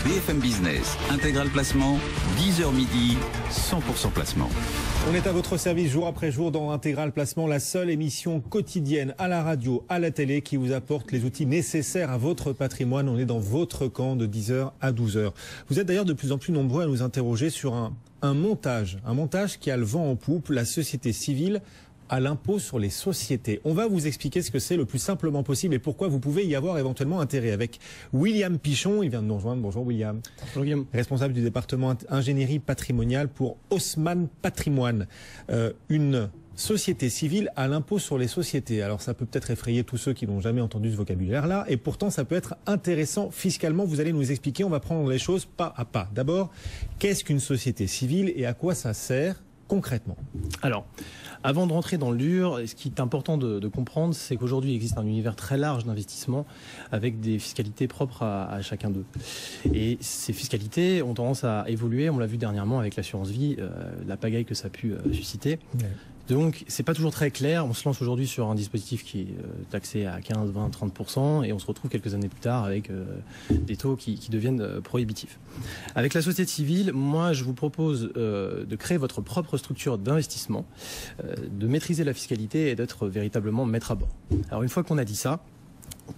BFM Business, Intégral Placement, 10h midi, 100% placement. On est à votre service jour après jour dans Intégral Placement, la seule émission quotidienne à la radio, à la télé qui vous apporte les outils nécessaires à votre patrimoine. On est dans votre camp de 10h à 12h. Vous êtes d'ailleurs de plus en plus nombreux à nous interroger sur un montage qui a le vent en poupe, la société civile à l'impôt sur les sociétés. On va vous expliquer ce que c'est le plus simplement possible et pourquoi vous pouvez y avoir éventuellement intérêt avec William Pichon. Il vient de nous rejoindre. Bonjour William. Bonjour Guillaume. Responsable du département ingénierie patrimoniale pour Haussmann Patrimoine. Une société civile à l'impôt sur les sociétés. Alors ça peut peut-être effrayer tous ceux qui n'ont jamais entendu ce vocabulaire-là et pourtant ça peut être intéressant fiscalement. Vous allez nous expliquer, on va prendre les choses pas à pas. D'abord, qu'est-ce qu'une société civile et à quoi ça sert concrètement? Alors, avant de rentrer dans le dur, ce qui est important de comprendre, c'est qu'aujourd'hui, il existe un univers très large d'investissement avec des fiscalités propres à chacun d'eux. Et ces fiscalités ont tendance à évoluer. On l'a vu dernièrement avec l'assurance vie, la pagaille que ça a pu susciter. Ouais. Donc, c'est pas toujours très clair. On se lance aujourd'hui sur un dispositif qui est taxé à 15, 20, 30% et on se retrouve quelques années plus tard avec des taux qui deviennent prohibitifs. Avec la société civile, moi, je vous propose de créer votre propre structure d'investissement, de maîtriser la fiscalité et d'être véritablement maître à bord. Alors, une fois qu'on a dit ça,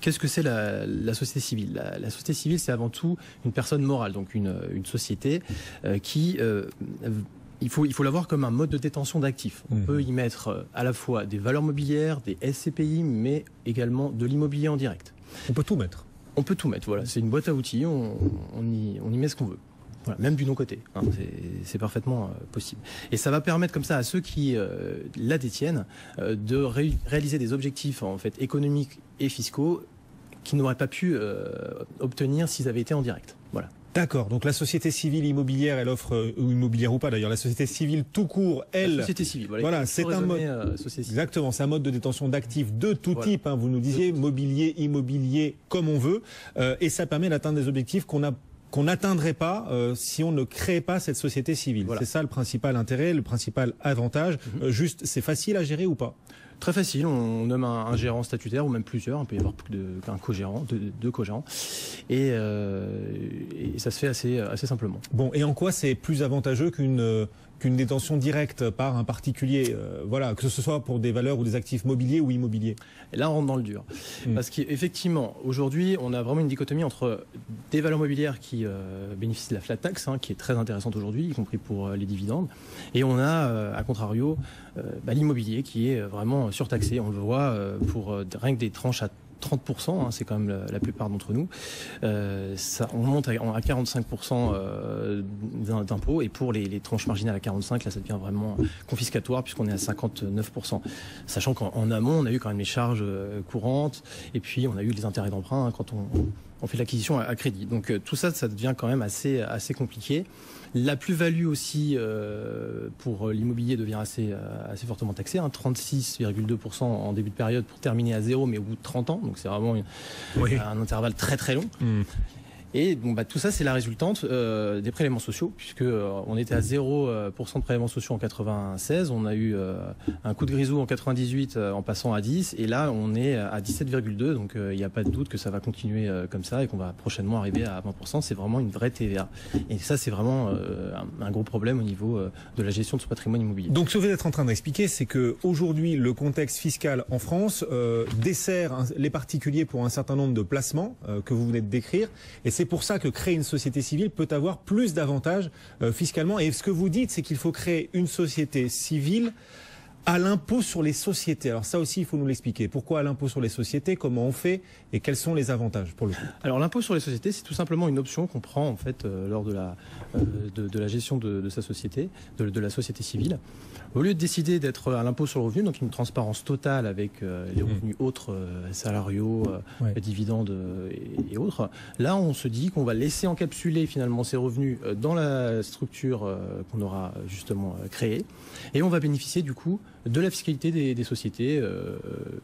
qu'est-ce que c'est la société civile? La société civile, c'est avant tout une personne morale, donc une société qui... Il faut l'avoir comme un mode de détention d'actifs. On peut y mettre à la fois des valeurs mobilières, des SCPI, mais également de l'immobilier en direct. On peut tout mettre. On peut tout mettre, voilà. C'est une boîte à outils, on y met ce qu'on veut. Voilà, même du non-côté, hein, c'est parfaitement possible. Et ça va permettre comme ça à ceux qui la détiennent de réaliser des objectifs en fait économiques et fiscaux qu'ils n'auraient pas pu obtenir s'ils avaient été en direct. Voilà. D'accord, donc la société civile immobilière, elle offre, ou immobilière ou pas d'ailleurs, la société civile tout court, elle... La société civile, voilà, c'est un mode... Exactement, c'est un mode de détention d'actifs de tout type, hein, vous nous disiez, mobilier, immobilier, comme on veut, et ça permet d'atteindre des objectifs qu'on n'atteindrait pas si on ne crée pas cette société civile. Voilà. C'est ça le principal intérêt, le principal avantage. Juste, c'est facile à gérer ou pas? Très facile, on nomme un gérant statutaire ou même plusieurs, il peut y avoir plus qu'un co-gérant, deux co-gérants, et ça se fait assez simplement. Bon, et en quoi c'est plus avantageux qu'une détention directe par un particulier, voilà, que ce soit pour des valeurs ou des actifs mobiliers ou immobiliers? Et là, on rentre dans le dur. Parce qu'effectivement, aujourd'hui, on a vraiment une dichotomie entre des valeurs mobilières qui bénéficient de la flat tax, hein, qui est très intéressante aujourd'hui, y compris pour les dividendes, et on a, à contrario, l'immobilier qui est vraiment surtaxé. On le voit pour rien que des tranches à 30%, hein, c'est quand même la plupart d'entre nous. On monte à 45% d'impôts et pour les tranches marginales à 45%, là ça devient vraiment confiscatoire puisqu'on est à 59%. Sachant qu'en amont, on a eu quand même les charges courantes et puis on a eu les intérêts d'emprunt hein, quand on fait l'acquisition à crédit. Donc tout ça, ça devient quand même assez compliqué. La plus-value aussi pour l'immobilier devient assez fortement taxée, hein, 36,2% en début de période pour terminer à 0, mais au bout de 30 ans. Donc c'est vraiment un intervalle très très long. Et bon, tout ça, c'est la résultante des prélèvements sociaux, puisque on était à 0% de prélèvements sociaux en 96, on a eu un coup de grisou en 98 en passant à 10, et là on est à 17,2, donc il n'y a pas de doute que ça va continuer comme ça et qu'on va prochainement arriver à 20%. C'est vraiment une vraie TVA. Et ça, c'est vraiment un gros problème au niveau de la gestion de ce patrimoine immobilier. Donc ce que vous êtes en train d'expliquer, c'est que aujourd'hui le contexte fiscal en France dessert les particuliers pour un certain nombre de placements que vous venez de décrire, et c'est pour ça que créer une société civile peut avoir plus d'avantages fiscalement. Et ce que vous dites, c'est qu'il faut créer une société civile à l'impôt sur les sociétés. Alors ça aussi, il faut nous l'expliquer. Pourquoi à l'impôt sur les sociétés? Comment on fait? Et quels sont les avantages pour le coup? Alors l'impôt sur les sociétés, c'est tout simplement une option qu'on prend en fait lors de la gestion de sa société, de la société civile. Au lieu de décider d'être à l'impôt sur le revenu, donc une transparence totale avec les revenus autres, salariaux, dividendes et autres, là on se dit qu'on va laisser encapsuler finalement ces revenus dans la structure qu'on aura justement créée, et on va bénéficier du coup de la fiscalité des sociétés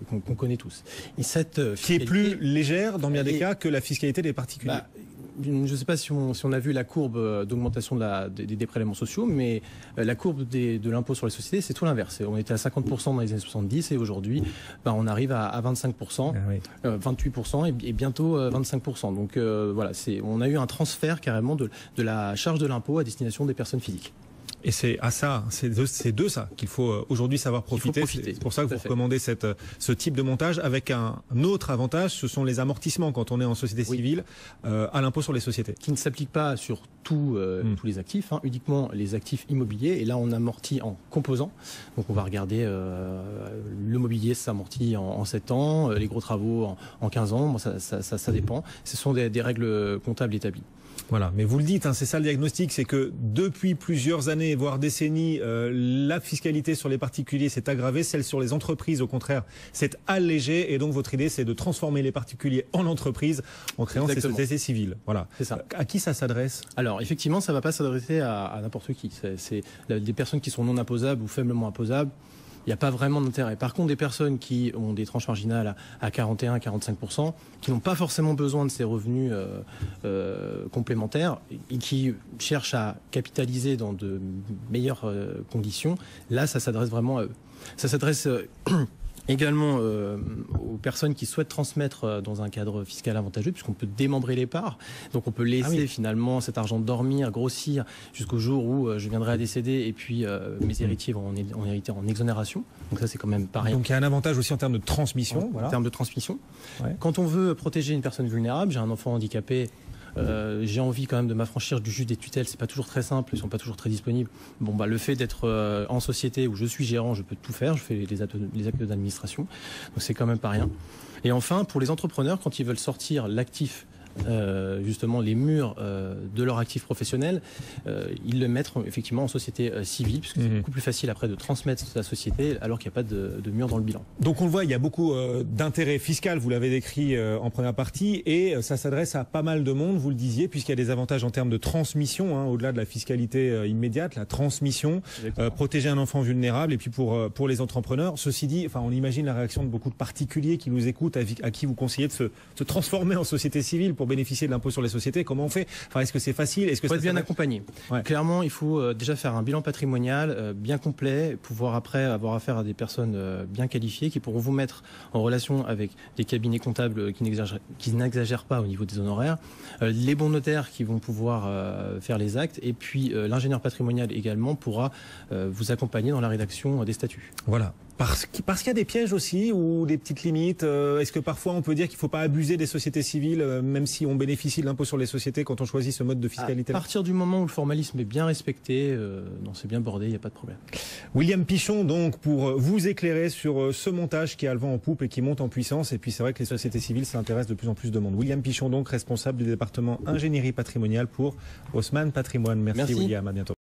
qu'on connaît tous. Et cette qui est plus légère dans bien des cas que la fiscalité des particuliers. je ne sais pas si on a vu la courbe d'augmentation des prélèvements sociaux, mais la courbe de l'impôt sur les sociétés, c'est tout l'inverse. On était à 50% dans les années 70 et aujourd'hui, on arrive à 25%, 28% et bientôt 25%. Donc voilà, on a eu un transfert carrément de la charge de l'impôt à destination des personnes physiques. Et c'est à ça, c'est de ça qu'il faut aujourd'hui savoir profiter. C'est pour ça que vous recommandez ce type de montage avec un autre avantage, ce sont les amortissements quand on est en société civile à l'impôt sur les sociétés. Qui ne s'applique pas sur tous les actifs, uniquement les actifs immobiliers. Et là, on amortit en composants. Donc on va regarder le mobilier s'amortit en 7 ans, les gros travaux en 15 ans. Bon, ça dépend. Ce sont des règles comptables établies. Voilà, mais vous le dites, c'est ça le diagnostic, c'est que depuis plusieurs années, voire décennies, la fiscalité sur les particuliers s'est aggravée, celle sur les entreprises, au contraire, s'est allégée, et donc votre idée, c'est de transformer les particuliers en entreprises en créant ces sociétés civiles. Voilà. C'est ça. À qui ça s'adresse? Alors, effectivement, ça ne va pas s'adresser à n'importe qui. C'est des personnes qui sont non imposables ou faiblement imposables. Il n'y a pas vraiment d'intérêt. Par contre, des personnes qui ont des tranches marginales à 41-45%, qui n'ont pas forcément besoin de ces revenus complémentaires et qui cherchent à capitaliser dans de meilleures conditions, là, ça s'adresse vraiment à eux. Ça s'adresse également aux personnes qui souhaitent transmettre dans un cadre fiscal avantageux, puisqu'on peut démembrer les parts. Donc on peut laisser finalement cet argent dormir, grossir, jusqu'au jour où je viendrai à décéder et puis mes héritiers vont en hériter en exonération. Donc ça, c'est quand même pas rien. Donc il y a un avantage aussi en termes de transmission. En termes de transmission. Ouais. Quand on veut protéger une personne vulnérable, j'ai un enfant handicapé, j'ai envie quand même de m'affranchir du juge des tutelles, c'est pas toujours très simple, ils sont pas toujours très disponibles. Bon, le fait d'être en société où je suis gérant, je peux tout faire, je fais les actes d'administration, donc c'est quand même pas rien. Et enfin, pour les entrepreneurs, quand ils veulent sortir l'actif, justement les murs de leur actif professionnel, ils le mettent effectivement en société civile, puisque c'est beaucoup plus facile après de transmettre sa société alors qu'il n'y a pas de mur dans le bilan. Donc on le voit, il y a beaucoup d'intérêt fiscal, vous l'avez décrit en première partie, et ça s'adresse à pas mal de monde, vous le disiez, puisqu'il y a des avantages en termes de transmission, au-delà de la fiscalité immédiate, la transmission, protéger un enfant vulnérable, et puis pour les entrepreneurs. Ceci dit, on imagine la réaction de beaucoup de particuliers qui nous écoutent, à qui vous conseillez de se transformer en société civile pour bénéficier de l'impôt sur les sociétés. Comment on fait? Est-ce que c'est facile? Est-ce que faut être bien accompagné? Clairement, il faut déjà faire un bilan patrimonial bien complet, pouvoir après avoir affaire à des personnes bien qualifiées qui pourront vous mettre en relation avec des cabinets comptables qui n'exagèrent pas au niveau des honoraires, les bons notaires qui vont pouvoir faire les actes, et puis l'ingénieur patrimonial également pourra vous accompagner dans la rédaction des statuts. Voilà. Parce qu'il y a des pièges aussi ou des petites limites. Est-ce que parfois on peut dire qu'il ne faut pas abuser des sociétés civiles, même si on bénéficie de l'impôt sur les sociétés quand on choisit ce mode de fiscalité? À partir du moment où le formalisme est bien respecté, c'est bien bordé, il n'y a pas de problème. William Pichon, donc, pour vous éclairer sur ce montage qui a le vent en poupe et qui monte en puissance. Et puis c'est vrai que les sociétés civiles, ça intéresse de plus en plus de monde. William Pichon, donc, responsable du département ingénierie patrimoniale pour Haussmann Patrimoine. Merci. William, à bientôt.